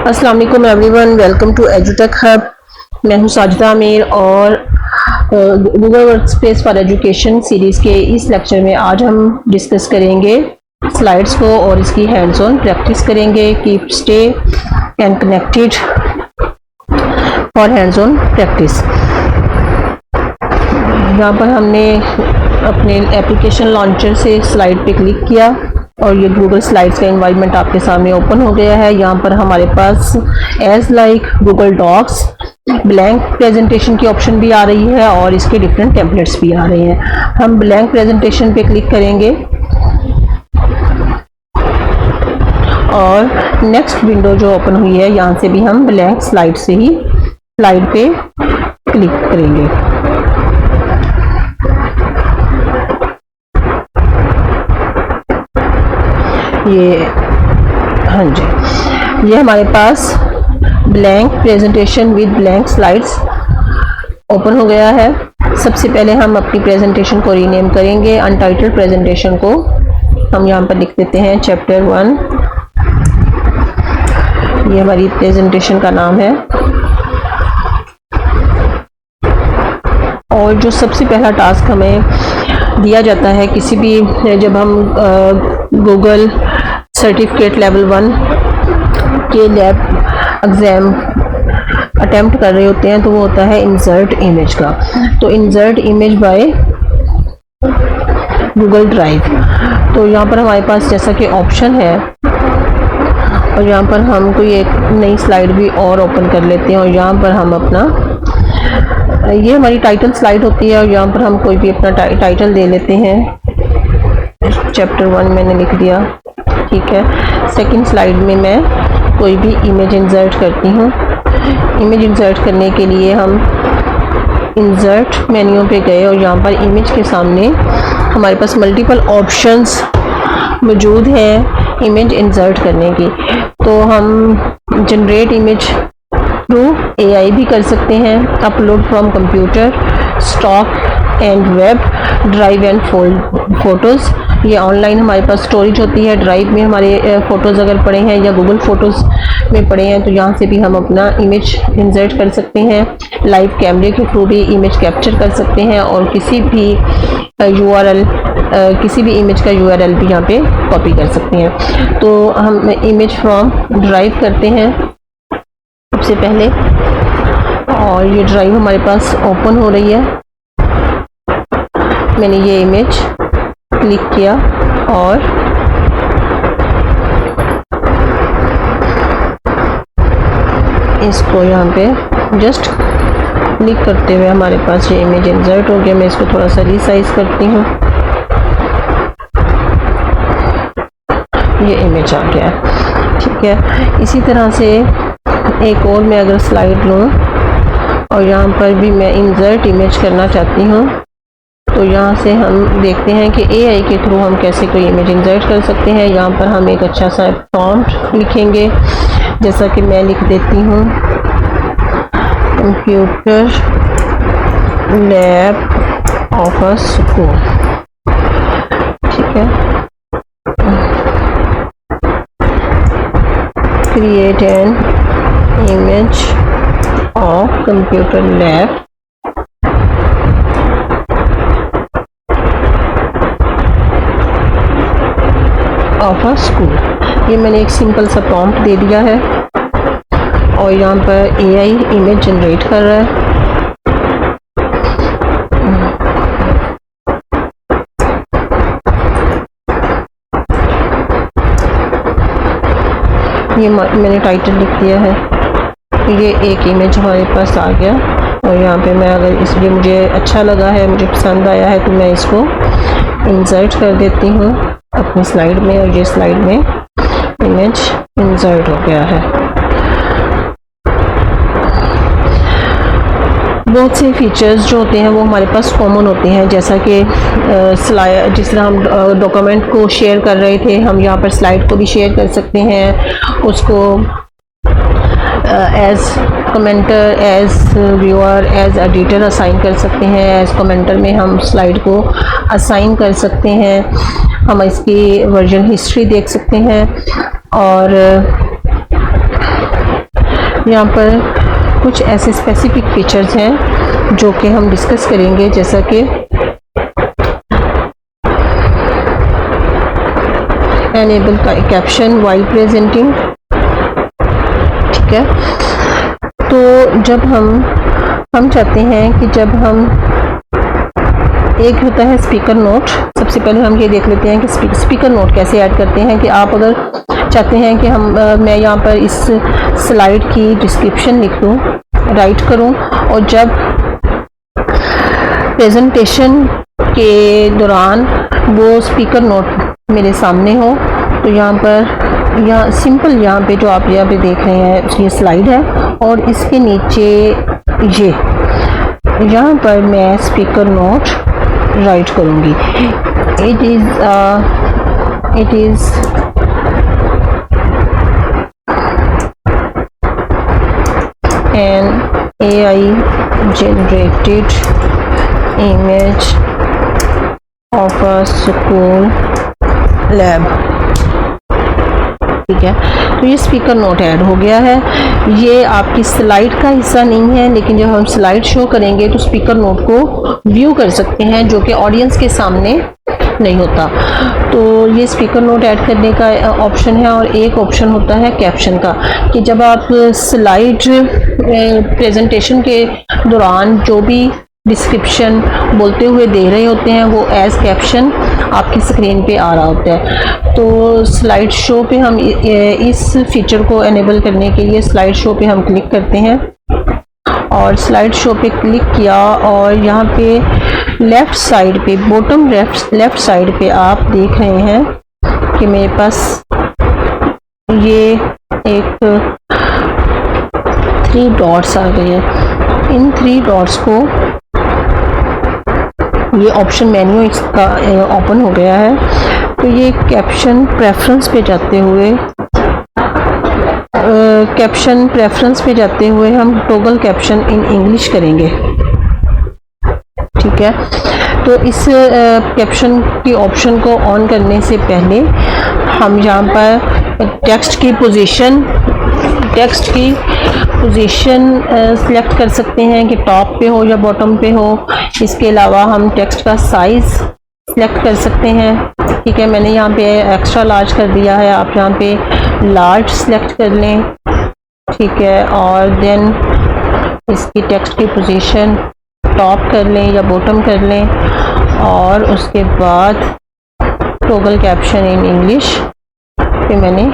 अस्सलाम वालेकुम everyone, welcome to एजुटेक hub. मैं हूं साजिदा आमिर और Google workspace for education series के इस लेक्चर में आज हम डिस्कस करेंगे स्लाइड्स को और इसकी हैंड्स ऑन प्रैक्टिस करेंगे। Keep stay and connected for hands on practice. यहाँ पर हमने अपने एप्लीकेशन लॉन्चर से स्लाइड पे क्लिक किया और ये गूगल स्लाइड्स का एनवायरनमेंट आपके सामने ओपन हो गया है। यहाँ पर हमारे पास as like Google Docs blank presentation की ऑप्शन भी आ रही है और इसके डिफरेंट टेम्पलेट्स भी आ रहे हैं। हम ब्लैंक प्रेजेंटेशन पे क्लिक करेंगे और नेक्स्ट विंडो जो ओपन हुई है यहाँ से भी हम ब्लैंक स्लाइड से ही स्लाइड पे क्लिक करेंगे। ये हाँ जी, ये हमारे पास blank presentation with blank slides open हो गया है। सबसे पहले हम अपनी प्रेजेंटेशन को रीनेम करेंगे। अनटाइटल्ड प्रेजेंटेशन को हम यहाँ पर लिख देते हैं चैप्टर 1। ये हमारी प्रेजेंटेशन का नाम है। और जो सबसे पहला टास्क हमें दिया जाता है किसी भी, जब हम गूगल सर्टिफिकेट लेवल 1 के लैब एग्ज़ाम अटेम्प्ट कर रहे होते हैं तो वो होता है इंसर्ट इमेज का। तो insert image by Google drive. तो यहाँ पर हमारे पास जैसा कि ऑप्शन है और यहाँ पर हम कोई एक नई स्लाइड भी और ओपन कर लेते हैं और यहाँ पर हम अपना, ये हमारी टाइटल स्लाइड होती है और यहाँ पर हम कोई भी अपना टाइटल दे लेते हैं। चैप्टर 1 मैंने लिख दिया, ठीक है। सेकंड स्लाइड में मैं कोई भी इमेज इंसर्ट करती हूँ। इमेज इंसर्ट करने के लिए हम इंसर्ट मेन्यू पे गए और यहाँ पर इमेज के सामने हमारे पास मल्टीपल ऑप्शंस मौजूद हैं इमेज इंसर्ट करने की। तो हम जनरेट इमेज थ्रू AI भी कर सकते हैं, upload from computer, stock and web, drive and photos. ये ऑनलाइन हमारे पास स्टोरेज होती है। ड्राइव में हमारे फ़ोटोज़ अगर पड़े हैं या गूगल फ़ोटोज़ में पड़े हैं तो यहाँ से भी हम अपना इमेज इंसर्ट कर सकते हैं। लाइव कैमरे के थ्रू भी इमेज कैप्चर कर सकते हैं और किसी भी URL, किसी भी इमेज का URL भी यहाँ पे कॉपी कर सकते हैं। तो हम इमेज फ्रॉम ड्राइव करते हैं सबसे पहले और ये ड्राइव हमारे पास ओपन हो रही है। मैंने ये इमेज क्लिक किया और इसको यहाँ पे जस्ट क्लिक करते हुए हमारे पास ये इमेज इंसर्ट हो गया। मैं इसको थोड़ा सा रीसाइज करती हूँ, ये इमेज आ गया, ठीक है। इसी तरह से एक और मैं अगर स्लाइड लूँ और यहाँ पर भी मैं इंसर्ट इमेज करना चाहती हूँ तो यहाँ से हम देखते हैं कि AI के थ्रू हम कैसे कोई इमेज इंसर्ट कर सकते हैं। यहाँ पर हम एक अच्छा सा प्रॉम्प्ट लिखेंगे, जैसा कि मैं लिख देती हूँ computer lab of a school, ठीक है। Create an image of computer lab of a school. ये मैंने एक सिंपल सा प्रॉम्प्ट दे दिया है और यहाँ पर AI इमेज जनरेट कर रहा है। ये मैंने टाइटल लिख दिया है। ये एक इमेज हमारे पास आ गया और यहाँ पे मैं अगर इसलिए मुझे अच्छा लगा है, मुझे पसंद आया है तो मैं इसको इंसर्ट कर देती हूँ अपनी स्लाइड में और ये स्लाइड में इमेज इंसर्ट हो गया है। बहुत से फीचर्स जो होते हैं वो हमारे पास कॉमन होते हैं, जैसा कि जिस तरह हम डॉक्यूमेंट को शेयर कर रहे थे हम यहाँ पर स्लाइड को भी शेयर कर सकते हैं। उसको as commenter, as viewer, as editor assign कर सकते हैं। एज कमेंटर में हम स्लाइड को असाइन कर सकते हैं, हम इसकी वर्जन हिस्ट्री देख सकते हैं और यहाँ पर कुछ ऐसे स्पेसिफिक फीचर्स हैं जो कि हम डिस्कस करेंगे, जैसा कि एनेबल कैप्शन वाइल प्रेजेंटिंग। ठीक है, तो जब हम चाहते हैं कि जब हम, एक होता है स्पीकर नोट। सबसे पहले हम ये देख लेते हैं कि स्पीकर नोट कैसे ऐड करते हैं। कि आप अगर चाहते हैं कि मैं यहाँ पर इस स्लाइड की डिस्क्रिप्शन लिख दूँ, राइट करूँ, और जब प्रेजेंटेशन के दौरान वो स्पीकर नोट मेरे सामने हो, तो यहाँ पर सिंपल यहाँ पे जो आप यहाँ पे देख रहे हैं ये स्लाइड है, और इसके नीचे ये यहाँ पर मैं स्पीकर नोट राइट करूँगी। It is an AI generated image of a school lab। ठीक है, तो ये स्पीकर नोट ऐड हो गया है। ये आपकी स्लाइड का हिस्सा नहीं है, लेकिन जब हम स्लाइड शो करेंगे तो स्पीकर नोट को व्यू कर सकते हैं, जो कि ऑडियंस के सामने नहीं होता। तो ये स्पीकर नोट ऐड करने का ऑप्शन है। और एक ऑप्शन होता है कैप्शन का, कि जब आप स्लाइड प्रेजेंटेशन के दौरान जो भी डिस्क्रिप्शन बोलते हुए दे रहे होते हैं वो एज कैप्शन आपकी स्क्रीन पे आ रहा होता है। तो स्लाइड शो पे हम इस फीचर को एनेबल करने के लिए स्लाइड शो पे हम क्लिक करते हैं, और स्लाइड शो पे क्लिक किया, और यहाँ पे लेफ़्ट साइड पे, बॉटम लेफ़्ट साइड पे आप देख रहे हैं कि मेरे पास ये एक 3 डॉट्स आ गए हैं। इन 3 डॉट्स को, ये ऑप्शन मेन्यू इसका ओपन हो गया है। तो ये कैप्शन प्रेफरेंस पे जाते हुए हम टॉगल कैप्शन इन इंग्लिश करेंगे। ठीक है, तो इस कैप्शन की ऑप्शन को ऑन करने से पहले हम यहाँ पर टेक्स्ट की पोजीशन सिलेक्ट कर सकते हैं कि टॉप पे हो या बॉटम पे हो। इसके अलावा हम टेक्स्ट का साइज सिलेक्ट कर सकते हैं। ठीक है, मैंने यहाँ पे एक्स्ट्रा लार्ज कर दिया है, आप यहाँ पे लार्ज सिलेक्ट कर लें। ठीक है, और देन इसकी टेक्स्ट की पोजीशन टॉप कर लें या बॉटम कर लें, और उसके बाद टॉगल कैप्शन इन इंग्लिश पे मैंने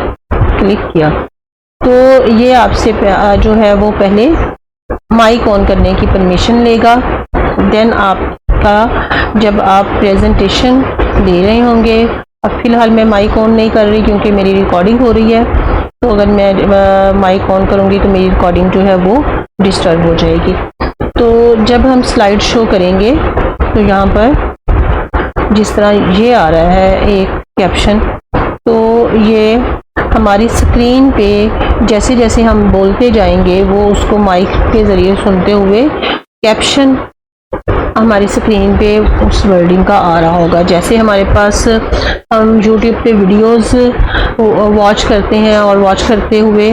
क्लिक किया। तो ये आपसे जो है वो पहले माइक ऑन करने की परमिशन लेगा। देन आपका, जब आप प्रेजेंटेशन दे रहे होंगे, अब फिलहाल मैं माइक ऑन नहीं कर रही क्योंकि मेरी रिकॉर्डिंग हो रही है, तो अगर मैं माइक ऑन करूँगी तो मेरी रिकॉर्डिंग जो है वो डिस्टर्ब हो जाएगी। तो जब हम स्लाइड शो करेंगे तो यहाँ पर जिस तरह ये आ रहा है एक कैप्शन, तो ये हमारी स्क्रीन पे जैसे जैसे हम बोलते जाएंगे वो उसको माइक के ज़रिए सुनते हुए कैप्शन हमारी स्क्रीन पे उस वर्डिंग का आ रहा होगा। जैसे हमारे पास हम YouTube पे वीडियोस वॉच करते हैं और वॉच करते हुए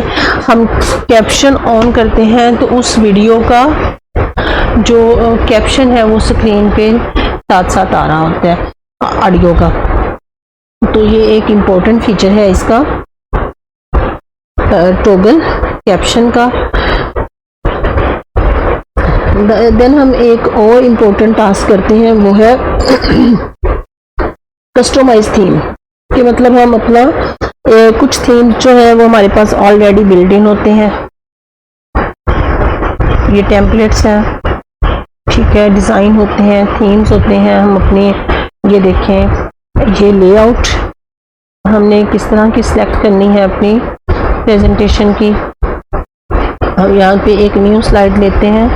हम कैप्शन ऑन करते हैं, तो उस वीडियो का जो कैप्शन है वो स्क्रीन पे साथ साथ आ रहा होता है ऑडियो का। तो ये एक इम्पोर्टेंट फीचर है इसका, टॉगल कैप्शन का। देन हम एक और इम्पोर्टेंट टास्क करते हैं, वो है कस्टमाइज थीम। कि मतलब हम अपना कुछ थीम जो है वो हमारे पास ऑलरेडी बिल्ड इन होते हैं, ये टेम्पलेट्स हैं। ठीक है, डिज़ाइन होते हैं, थीम्स होते हैं। हम अपने, ये देखें, ये लेआउट हमने किस तरह की सिलेक्ट करनी है अपनी प्रेजेंटेशन की। हम यहाँ पे एक न्यू स्लाइड लेते हैं।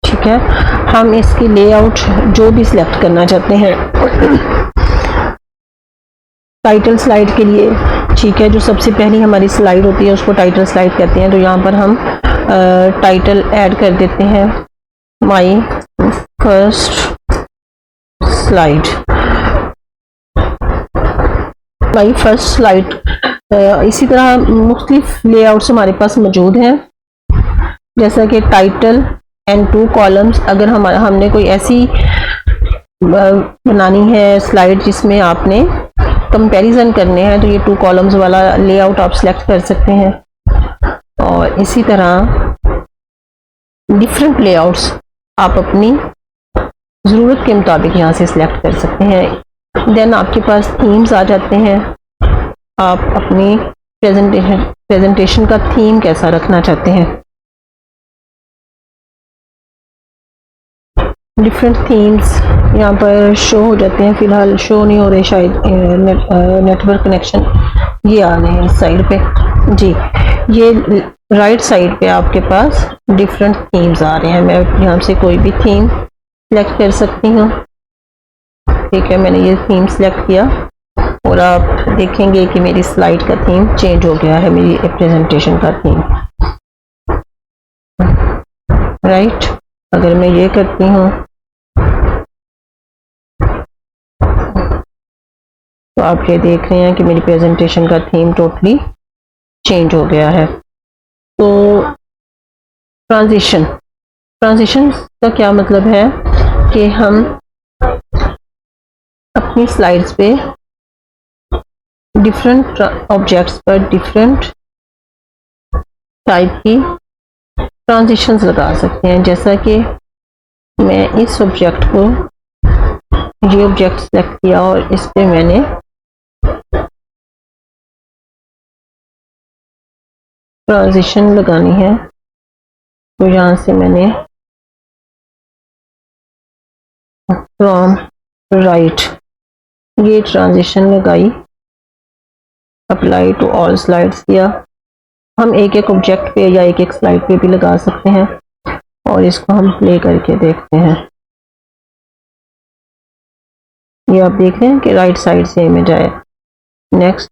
ठीक है, हम इसकी लेआउट जो भी सिलेक्ट करना चाहते हैं, टाइटल स्लाइड के लिए, ठीक है, जो सबसे पहली हमारी स्लाइड होती है उसको टाइटल स्लाइड कहते हैं। तो यहाँ पर हम टाइटल ऐड कर देते हैं, my first slide. My first slide इसी तरह मुख्तलिफ लेआउट्स हमारे पास मौजूद हैं, जैसा कि टाइटल एंड 2 कॉलम्स। अगर हमने कोई ऐसी बनानी है स्लाइड जिसमें आपने कंपैरिजन करने हैं, तो ये 2 कॉलम्स वाला लेआउट आप सिलेक्ट कर सकते हैं। और इसी तरह डिफरेंट लेआउट्स आप अपनी ज़रूरत के मुताबिक यहाँ से सिलेक्ट कर सकते हैं। देन आपके पास थीम्स आ जाते हैं, आप अपनी प्रेजेंटेशन का थीम कैसा रखना चाहते हैं। डिफरेंट थीम्स यहाँ पर शो हो जाते हैं, फिलहाल शो नहीं हो रहे शायद, नेटवर्क कनेक्शन। ये आ रहे हैं साइड पे जी, ये राइट साइड पे आपके पास डिफरेंट थीम्स आ रहे हैं। मैं यहाँ से कोई भी थीम सेलेक्ट कर सकती हूँ। ठीक है, मैंने ये थीम सेलेक्ट किया और आप देखेंगे कि मेरी स्लाइड का थीम चेंज हो गया है, मेरी प्रेजेंटेशन का थीम। राइट, अगर मैं ये करती हूँ तो आप ये देख रहे हैं कि मेरी प्रेजेंटेशन का थीम टोटली चेंज हो गया है। तो ट्रांजिशन का क्या मतलब है कि हम अपनी स्लाइड्स पे डिफरेंट ऑब्जेक्ट्स पर डिफरेंट टाइप की ट्रांजिशंस लगा सकते हैं। जैसा कि मैं इस ऑब्जेक्ट को, ये ऑब्जेक्ट सेलेक्ट किया और इस पे मैंने ट्रांजिशन लगानी है, तो यहाँ से मैंने फ्रॉम राइट ये ट्रांजिशन लगाई, अप्लाई टू ऑल स्लाइड्स किया। हम एक एक ऑब्जेक्ट पे या एक एक स्लाइड पे भी लगा सकते हैं और इसको हम प्ले करके देखते हैं। ये आप देख रहे हैं कि राइट साइड से इमेज आए। नेक्स्ट,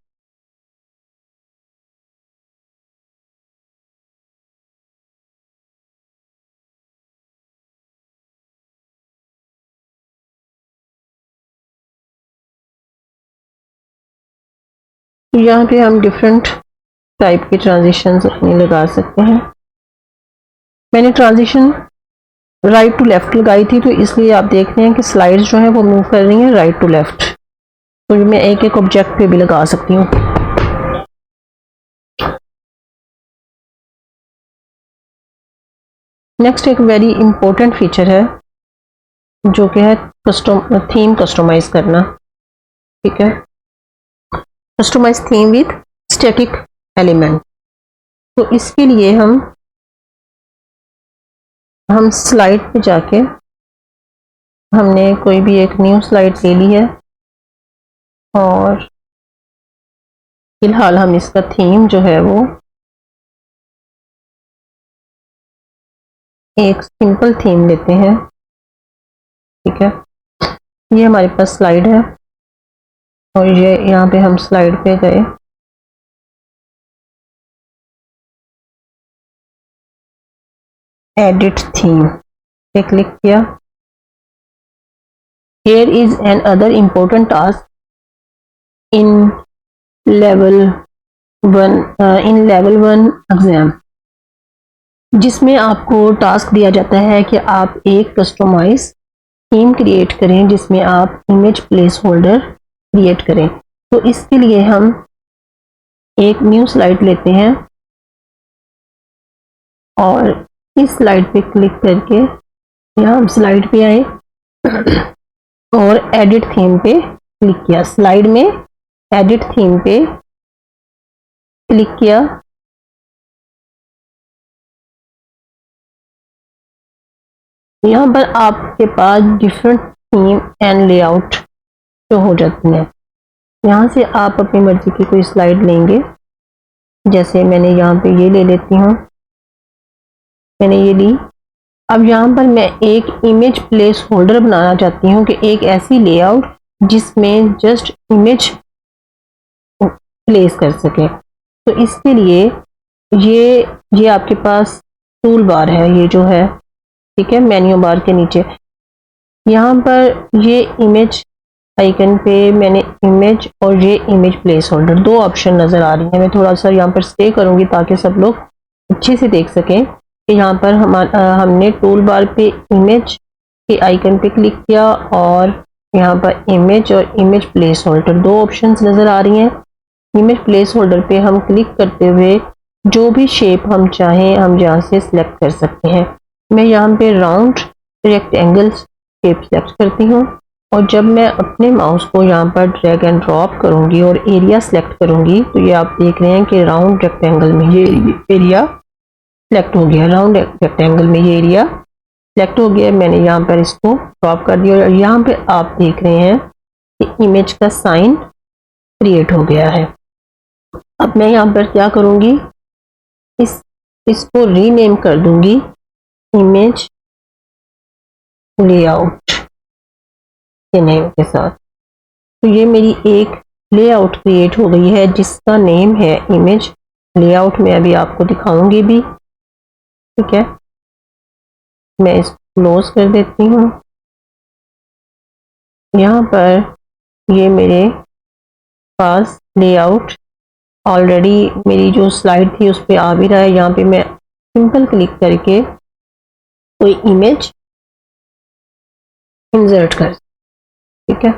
यहाँ पे हम डिफरेंट टाइप की ट्रांजिशंस अपनी लगा सकते हैं। मैंने ट्रांजिशन राइट टू लेफ्ट लगाई थी, तो इसलिए आप देख रहे हैं कि स्लाइड्स जो हैं वो मूव कर रही हैं राइट टू लेफ्ट। तो मैं एक एक ऑब्जेक्ट पे भी लगा सकती हूँ। नेक्स्ट एक वेरी इंपॉर्टेंट फीचर है जो कि है थीम कस्टमाइज करना। ठीक है, customise theme with static element. तो इसके लिए हम स्लाइड पे जाके हमने कोई भी एक न्यू स्लाइड ले ली है और फिलहाल हम इसका थीम जो है वो एक सिंपल थीम लेते हैं। ठीक है, ये हमारे पास स्लाइड है और ये यहाँ पे हम स्लाइड पे गए, एडिट थीम पे क्लिक किया। Here is another important task in level 1 exam, जिसमें आपको टास्क दिया जाता है कि आप एक कस्टमाइज थीम क्रिएट करें जिसमें आप इमेज प्लेस होल्डर क्रिएट करें। तो इसके लिए हम एक न्यू स्लाइड लेते हैं और इस स्लाइड पे क्लिक करके यहाँ हम स्लाइड पे आए और एडिट थीम पे क्लिक किया। स्लाइड में एडिट थीम पे क्लिक किया। यहाँ पर आपके पास डिफरेंट थीम एंड लेआउट जो हो जाती हैं। यहाँ से आप अपनी मर्जी की कोई स्लाइड लेंगे, जैसे मैंने यहाँ पे ये ले लेती हूँ, मैंने ये ली। अब यहाँ पर मैं एक इमेज प्लेस होल्डर बनाना चाहती हूँ कि एक ऐसी लेआउट जिसमें जस्ट इमेज प्लेस कर सके। तो इसके लिए ये आपके पास टूल बार है, ये जो है, ठीक है, मेन्यू बार के नीचे यहाँ पर ये इमेज आइकन पे मैंने इमेज और ये इमेज प्लेस होल्डर दो ऑप्शन नज़र आ रही हैं। मैं थोड़ा सा यहाँ पर स्टे करूँगी ताकि सब लोग अच्छे से देख सकें कि यहाँ पर हमने टूल बार पे इमेज के आइकन पे क्लिक किया और यहाँ पर इमेज और इमेज प्लेस होल्डर दो ऑप्शंस नज़र आ रही हैं। इमेज प्लेस होल्डर पे हम क्लिक करते हुए जो भी शेप हम चाहें हम यहाँ से सिलेक्ट कर सकते हैं। मैं यहाँ पे राउंड रेक्टेंगल शेप सिलेक्ट करती हूँ और जब मैं अपने माउस को यहाँ पर ड्रैग एंड ड्रॉप करूँगी और एरिया सेलेक्ट करूँगी तो ये आप देख रहे हैं कि राउंड रेक्टेंगल में ये एरिया सेलेक्ट हो गया। राउंड रेक्टेंगल में ये एरिया सेलेक्ट हो गया। मैंने यहाँ पर इसको ड्रॉप कर दिया और यहाँ पे आप देख रहे हैं कि इमेज का साइन क्रिएट हो गया है। अब मैं यहाँ पर क्या करूँगी, इसको रीनेम कर दूंगी इमेज लेआउट के नेम के साथ। तो ये मेरी एक लेआउट क्रिएट हो गई है जिसका नेम है इमेज लेआउट। मैं अभी आपको दिखाऊंगी भी, ठीक है। मैं इसको क्लोज कर देती हूँ। यहाँ पर ये मेरे पास लेआउट ऑलरेडी मेरी जो स्लाइड थी उस पर आ भी रहा है। यहाँ पे मैं सिंपल क्लिक करके कोई इमेज इंसर्ट कर, ठीक है।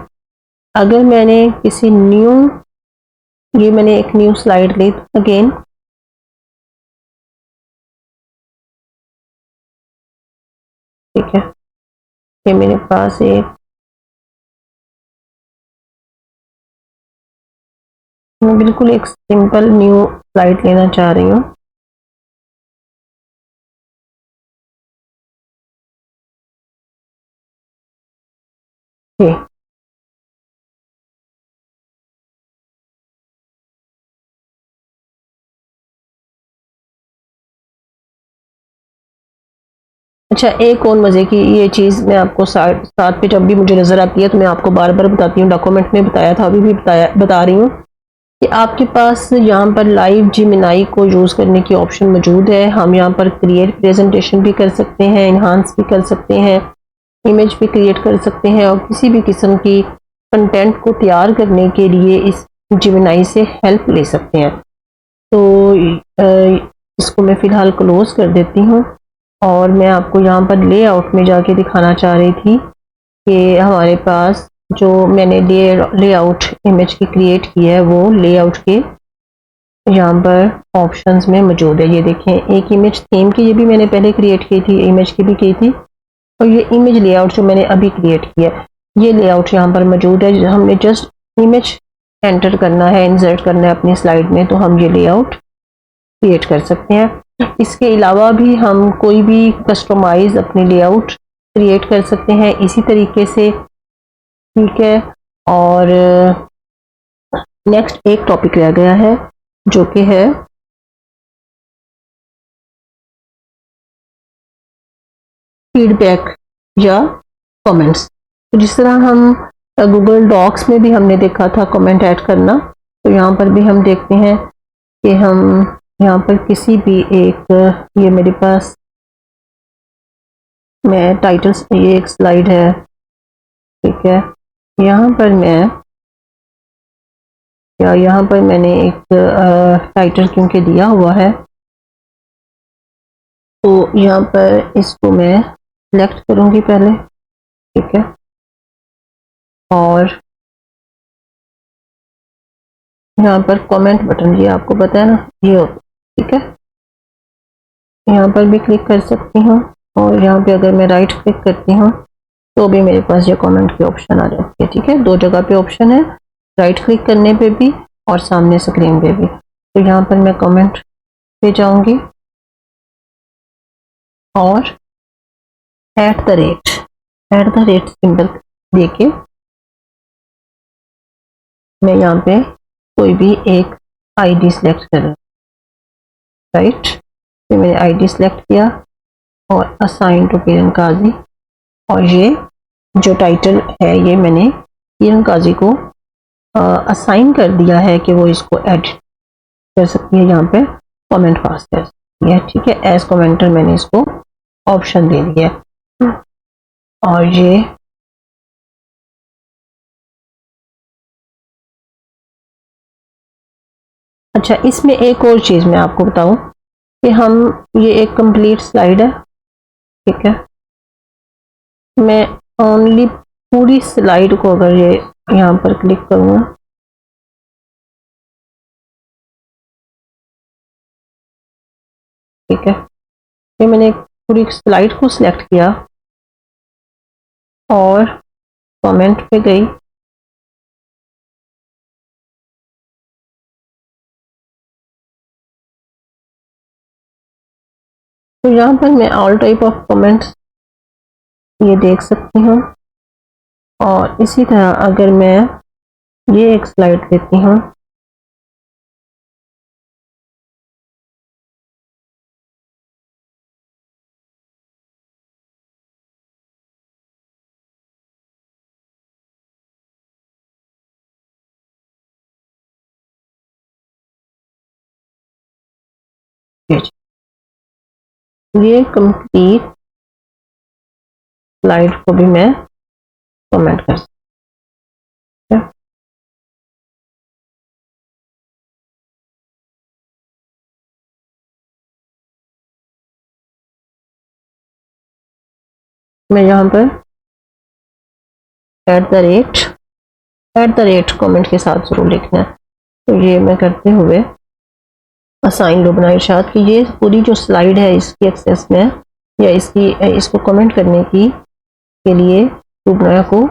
अगर मैंने किसी ये मैंने एक न्यू स्लाइड ली अगेन, ठीक है। ये मेरे पास एक मैं बिल्कुल एक सिंपल न्यू स्लाइड लेना चाह रही हूँ। ये अच्छा, एक और मज़े की ये चीज़ मैं आपको साथ पे जब भी मुझे नज़र आती है तो मैं आपको बार बार बताती हूँ। डॉक्यूमेंट में बताया था, अभी भी बता रही हूँ कि आपके पास यहाँ पर लाइव जिमिनाई को यूज़ करने की ऑप्शन मौजूद है। हम यहाँ पर क्रिएट प्रेजेंटेशन भी कर सकते हैं, इन्हांस भी कर सकते हैं, इमेज भी क्रिएट कर सकते हैं और किसी भी किस्म की कंटेंट को तैयार करने के लिए इस जिमिनाई से हेल्प ले सकते हैं। तो इसको मैं फ़िलहाल क्लोज कर देती हूँ और मैं आपको यहाँ पर लेआउट में जाके दिखाना चाह रही थी कि हमारे पास जो मैंने लेआउट इमेज की क्रिएट की है वो लेआउट के यहाँ पर ऑप्शंस में मौजूद है। ये देखें, एक इमेज थीम की ये भी मैंने पहले क्रिएट की थी, इमेज की भी की थी, और ये इमेज लेआउट जो मैंने अभी क्रिएट किया है ये लेआउट यहाँ पर मौजूद है। हमने जस्ट इमेज एंटर करना है, इंसर्ट करना है अपनी स्लाइड में, तो हम ये लेआउट क्रिएट कर सकते हैं। इसके अलावा भी हम कोई भी कस्टमाइज अपनी लेआउट क्रिएट कर सकते हैं इसी तरीके से, ठीक है। और नेक्स्ट एक टॉपिक रह गया है जो कि है फीडबैक या कमेंट्स। तो जिस तरह हम गूगल डॉक्स में भी हमने देखा था कमेंट ऐड करना, तो यहाँ पर भी हम देखते हैं कि हम यहाँ पर किसी भी एक ये मेरे पास मैं टाइटल्स ये एक स्लाइड है, ठीक है। यहाँ पर मैं यहाँ पर मैंने एक टाइटल क्योंकि दिया हुआ है तो यहाँ पर इसको मैं सिलेक्ट करूँगी पहले, ठीक है। और यहाँ पर कमेंट बटन ये आपको पता है ना, ये होता है, ठीक है। यहाँ पर भी क्लिक कर सकती हूँ और यहाँ पे अगर मैं राइट क्लिक करती हूँ तो भी मेरे पास ये कमेंट की ऑप्शन आ जाती है, ठीक है। दो जगह पे ऑप्शन है, राइट क्लिक करने पे भी और सामने स्क्रीन पे भी। तो यहाँ पर मैं कमेंट पे जाऊँगी और एट द रेट सिंबल देके मैं यहाँ पे कोई भी एक आईडी सेलेक्ट करूँ, राइट। तो मैंने आईडी सेलेक्ट किया और असाइन टू किरण काजी, और ये जो टाइटल है ये मैंने किरण काजी को असाइन कर दिया है कि वो इसको एडिट कर सकती है, यहाँ पे कमेंट पास कर सकती है, ठीक है। एज कमेंटर मैंने इसको ऑप्शन दे दिया और ये अच्छा, इसमें एक और चीज़ मैं आपको बताऊं कि हम ये एक कंप्लीट स्लाइड है, ठीक है। मैं ओनली पूरी स्लाइड को अगर ये यहाँ पर क्लिक करूँगा, ठीक है, ये मैंने पूरी स्लाइड को सिलेक्ट किया और कमेंट पे गई। तो यहाँ पर मैं ऑल टाइप ऑफ कमेंट्स ये देख सकती हूँ। और इसी तरह अगर मैं ये एक स्लाइड देती हूँ, ये कंप्लीट स्लाइड को भी मैं कमेंट कर सकती हूँ। मैं यहाँ पर @ कमेंट के साथ जरूर लिखना है। तो ये मैं करते हुए असाइन लुबना इरशाद की ये पूरी जो स्लाइड है इसकी एक्सेस में या इसको कमेंट करने के लिए लुबना को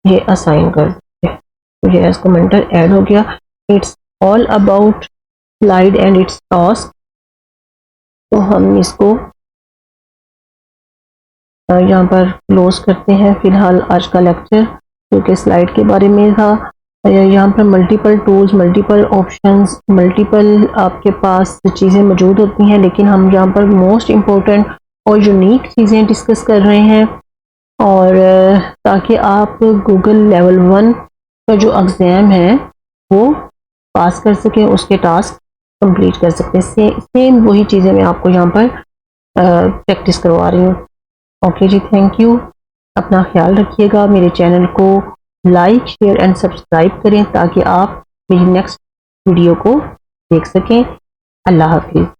ये असाइन कर दीजिए। तो ये एज कमेंटर ऐड हो गया। It's all about slide and it's task. तो हम इसको यहाँ पर क्लोज करते हैं फिलहाल आज का लेक्चर, जो कि स्लाइड के बारे में था। यहाँ पर multiple tools, multiple options, multiple आपके पास चीज़ें मौजूद होती हैं, लेकिन हम यहाँ पर मोस्ट इम्पोर्टेंट और यूनिक चीज़ें डिस्कस कर रहे हैं। और ताकि आप गूगल लेवल 1 का जो एग्ज़ाम है वो पास कर सकें, उसके टास्क कंप्लीट कर सकते हैं। सेम वही चीज़ें मैं आपको यहाँ पर प्रैक्टिस करवा रही हूँ। ओके जी, थैंक यू। अपना ख्याल रखिएगा। मेरे चैनल को लाइक, शेयर एंड सब्सक्राइब करें ताकि आप मेरी नेक्स्ट वीडियो को देख सकें। अल्लाह हाफिज़।